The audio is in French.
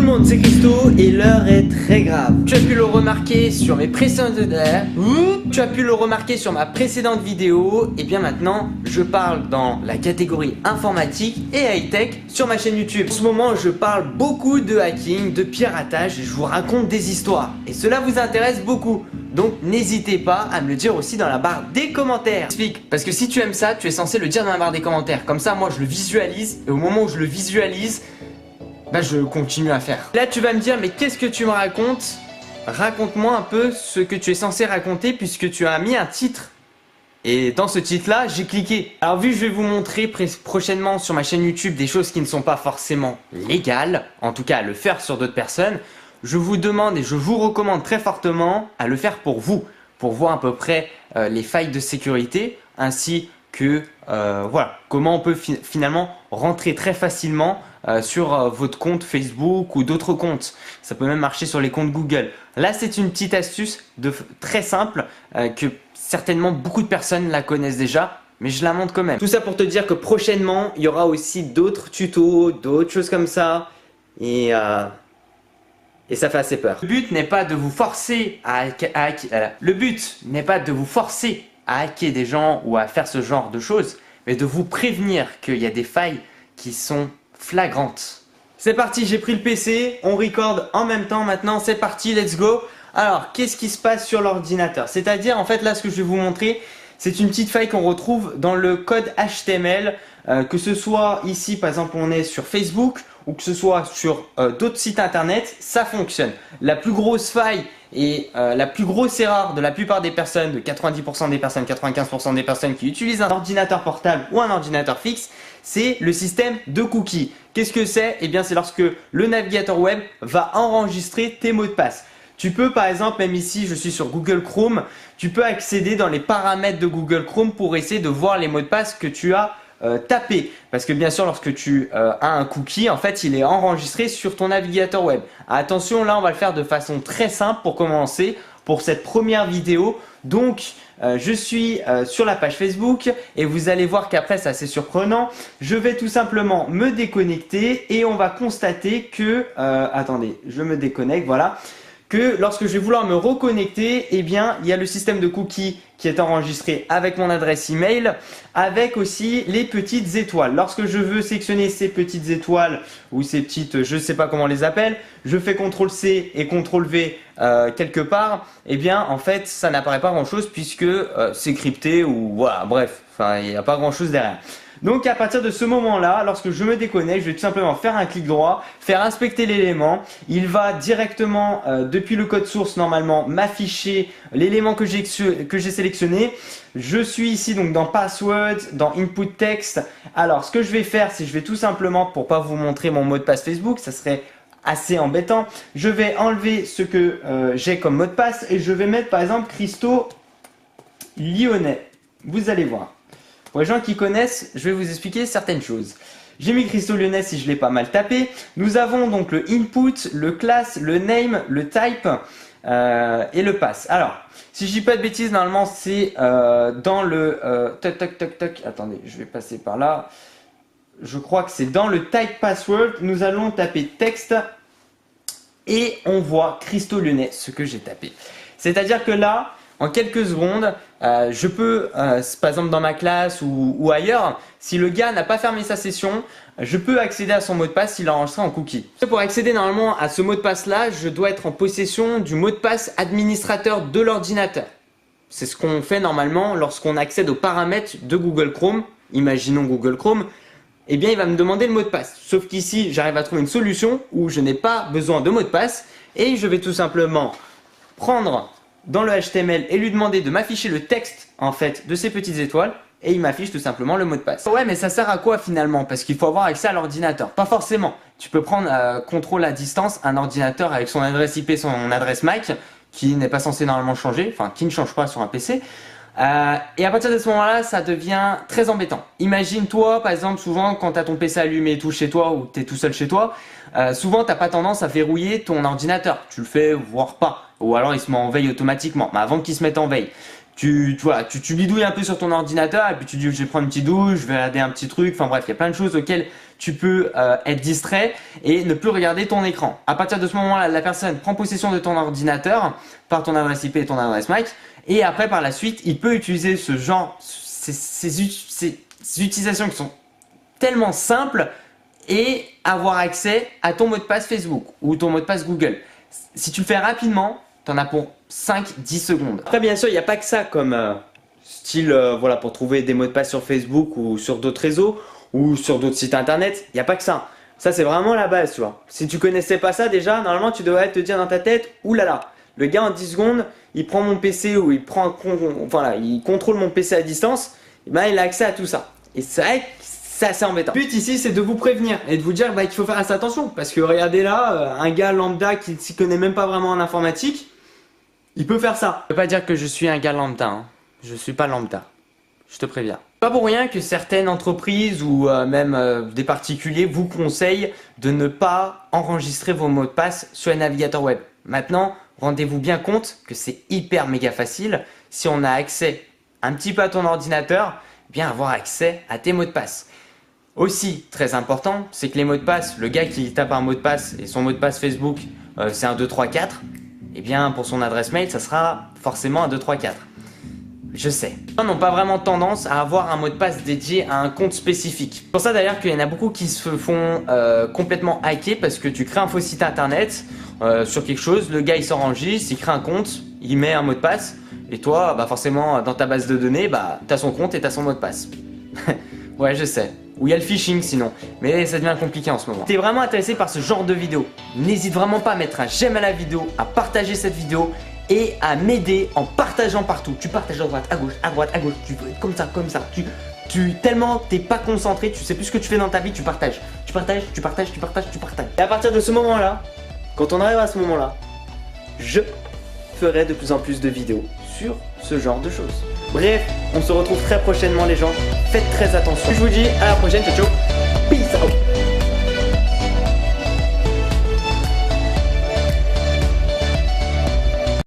le monde, c'est Christo et l'heure est très grave. Tu as pu le remarquer sur mes précédentes ma précédente vidéo. Et bien maintenant, je parle dans la catégorie informatique et high-tech sur ma chaîne YouTube. En ce moment, je parle beaucoup de hacking, de piratage et je vous raconte des histoires. Et cela vous intéresse beaucoup. Donc n'hésitez pas à me le dire aussi dans la barre des commentaires. Parce que si tu aimes ça, tu es censé le dire dans la barre des commentaires. Comme ça, moi je le visualise et au moment où je le visualise, bah je continue à faire. Là tu vas me dire, mais qu'est-ce que tu me racontes? Raconte-moi un peu ce que tu es censé raconter puisque tu as mis un titre. Et dans ce titre là, j'ai cliqué. Alors vu que je vais vous montrer prochainement sur ma chaîne YouTube des choses qui ne sont pas forcément légales, en tout cas à le faire sur d'autres personnes, je vous demande et je vous recommande très fortement à le faire pour vous, pour voir à peu près les failles de sécurité ainsi que voilà, comment on peut finalement rentrer très facilement sur votre compte Facebook ou d'autres comptes. Ça peut même marcher sur les comptes Google. Là, c'est une petite astuce très simple que certainement beaucoup de personnes la connaissent déjà, mais je la montre quand même. Tout ça pour te dire que prochainement, il y aura aussi d'autres tutos, d'autres choses comme ça et ça fait assez peur. Le but n'est pas de vous forcer à hacker des gens ou à faire ce genre de choses, mais de vous prévenir qu'il y a des failles qui sont flagrantes. C'est parti, j'ai pris le PC, on record en même temps maintenant, c'est parti, let's go. Alors, qu'est-ce qui se passe sur l'ordinateur? C'est-à-dire, en fait, là, ce que je vais vous montrer, c'est une petite faille qu'on retrouve dans le code HTML, que ce soit ici, par exemple, on est sur Facebook, ou que ce soit sur d'autres sites internet, ça fonctionne. La plus grosse faille et la plus grosse erreur de la plupart des personnes, de 90% des personnes, 95% des personnes qui utilisent un ordinateur portable ou un ordinateur fixe, c'est le système de cookies. Qu'est-ce que c'est? Eh bien, c'est lorsque le navigateur web va enregistrer tes mots de passe. Tu peux par exemple, même ici je suis sur Google Chrome, tu peux accéder dans les paramètres de Google Chrome pour essayer de voir les mots de passe que tu as tapés. Parce que bien sûr lorsque tu as un cookie, en fait il est enregistré sur ton navigateur web. Attention, là on va le faire de façon très simple pour commencer, pour cette première vidéo. Donc je suis sur la page Facebook et vous allez voir qu'après c'est assez surprenant. Je vais tout simplement me déconnecter et on va constater que, attendez, je me déconnecte, voilà. Que lorsque je vais vouloir me reconnecter, eh bien, il y a le système de cookies qui est enregistré avec mon adresse email, avec aussi les petites étoiles. Lorsque je veux sélectionner ces petites étoiles ou ces petites, je ne sais pas comment on les appelle, je fais CTRL-C et CTRL-V quelque part, eh bien, en fait, ça n'apparaît pas grand-chose puisque c'est crypté ou voilà, bref, enfin, il n'y a pas grand-chose derrière. Donc à partir de ce moment-là, lorsque je me déconnecte, je vais tout simplement faire un clic droit, faire inspecter l'élément. Il va directement, depuis le code source, normalement, m'afficher l'élément que j'ai sélectionné. Je suis ici donc dans Password, dans Input Text. Alors ce que je vais faire, c'est que je vais tout simplement, pour pas vous montrer mon mot de passe Facebook, ça serait assez embêtant, je vais enlever ce que j'ai comme mot de passe et je vais mettre par exemple Christo Lyonnais. Vous allez voir. Pour les gens qui connaissent, je vais vous expliquer certaines choses. J'ai mis Christo Lyonnais si je l'ai pas mal tapé. Nous avons donc le input, le class, le name, le type et le pass. Alors, si je dis pas de bêtises, normalement c'est dans le attendez, je vais passer par là. Je crois que c'est dans le type password. Nous allons taper texte et on voit Christo Lyonnais, ce que j'ai tapé. C'est-à-dire que là, en quelques secondes, je peux, par exemple dans ma classe ou ailleurs, si le gars n'a pas fermé sa session, je peux accéder à son mot de passe s'il a enregistré en cookie. Pour accéder normalement à ce mot de passe là, je dois être en possession du mot de passe administrateur de l'ordinateur. C'est ce qu'on fait normalement lorsqu'on accède aux paramètres de Google Chrome. Imaginons Google Chrome. Eh bien il va me demander le mot de passe. Sauf qu'ici j'arrive à trouver une solution où je n'ai pas besoin de mot de passe et je vais tout simplement prendre dans le HTML et lui demander de m'afficher le texte en fait de ces petites étoiles et il m'affiche tout simplement le mot de passe. Ouais, mais ça sert à quoi finalement? Parce qu'il faut avoir accès à l'ordinateur. Pas forcément. Tu peux prendre contrôle à distance un ordinateur avec son adresse IP, son adresse MAC qui n'est pas censé normalement changer, enfin qui ne change pas sur un PC. Et à partir de ce moment-là, ça devient très embêtant. Imagine-toi, par exemple, souvent quand tu as ton PC allumé et tout chez toi ou tu es tout seul chez toi, souvent tu n'as pas tendance à verrouiller ton ordinateur. Tu le fais voire pas. Ou alors il se met en veille automatiquement, mais avant qu'il se mette en veille. vois, tu bidouilles un peu sur ton ordinateur et puis tu dis je vais prendre une petite douche, je vais regarder un petit truc, enfin bref, il y a plein de choses auxquelles tu peux être distrait et ne plus regarder ton écran. À partir de ce moment-là, la personne prend possession de ton ordinateur par ton adresse IP et ton adresse MAC et après par la suite, il peut utiliser ce genre, ces utilisations qui sont tellement simples et avoir accès à ton mot de passe Facebook ou ton mot de passe Google. Si tu le fais rapidement, tu en as pour 5-10 secondes. Après bien sûr, il n'y a pas que ça comme style voilà, pour trouver des mots de passe sur Facebook ou sur d'autres réseaux ou sur d'autres sites internet. Il n'y a pas que ça. Ça c'est vraiment la base, tu vois. Si tu connaissais pas ça déjà, normalement tu devrais te dire dans ta tête, oulala, le gars en 10 secondes, il prend mon PC ou il contrôle mon PC à distance, et ben il a accès à tout ça. Et c'est vrai que c'est assez embêtant. Le but ici c'est de vous prévenir et de vous dire qu'il faut faire assez attention parce que regardez là, un gars lambda qui ne s'y connaît même pas vraiment en informatique, il peut faire ça. Je ne veux pas dire que je suis un gars lambda, hein. Je suis pas lambda, je te préviens. Pas pour rien que certaines entreprises ou même des particuliers vous conseillent de ne pas enregistrer vos mots de passe sur les navigateurs web. Maintenant, rendez-vous bien compte que c'est hyper méga facile si on a accès un petit peu à ton ordinateur, bien avoir accès à tes mots de passe. Aussi, très important, c'est que les mots de passe, le gars qui tape un mot de passe et son mot de passe Facebook, c'est un 2, 3, 4, et bien pour son adresse mail, ça sera forcément un 2, 3, 4. Je sais. Les gens n'ont pas vraiment tendance à avoir un mot de passe dédié à un compte spécifique. C'est pour ça d'ailleurs qu'il y en a beaucoup qui se font complètement hacker parce que tu crées un faux site internet sur quelque chose, le gars il s'enregistre, il crée un compte, il met un mot de passe et toi, bah forcément dans ta base de données, bah t'as son compte et t'as son mot de passe. Ouais, je sais. Ou il y a le phishing sinon, mais ça devient compliqué en ce moment. Si t'es vraiment intéressé par ce genre de vidéo, n'hésite vraiment pas à mettre un j'aime à la vidéo, à partager cette vidéo et à m'aider en partageant partout. Tu partages à droite, à gauche, à droite, à gauche, tu peux être comme ça, comme ça. Tellement t'es pas concentré, tu sais plus ce que tu fais dans ta vie, tu partages. Tu partages, tu partages, tu partages, tu partages. Et à partir de ce moment-là, quand on arrive à ce moment-là, je ferai de plus en plus de vidéos sur ce genre de choses. Bref, on se retrouve très prochainement les gens, faites très attention. Je vous dis à la prochaine, ciao ciao.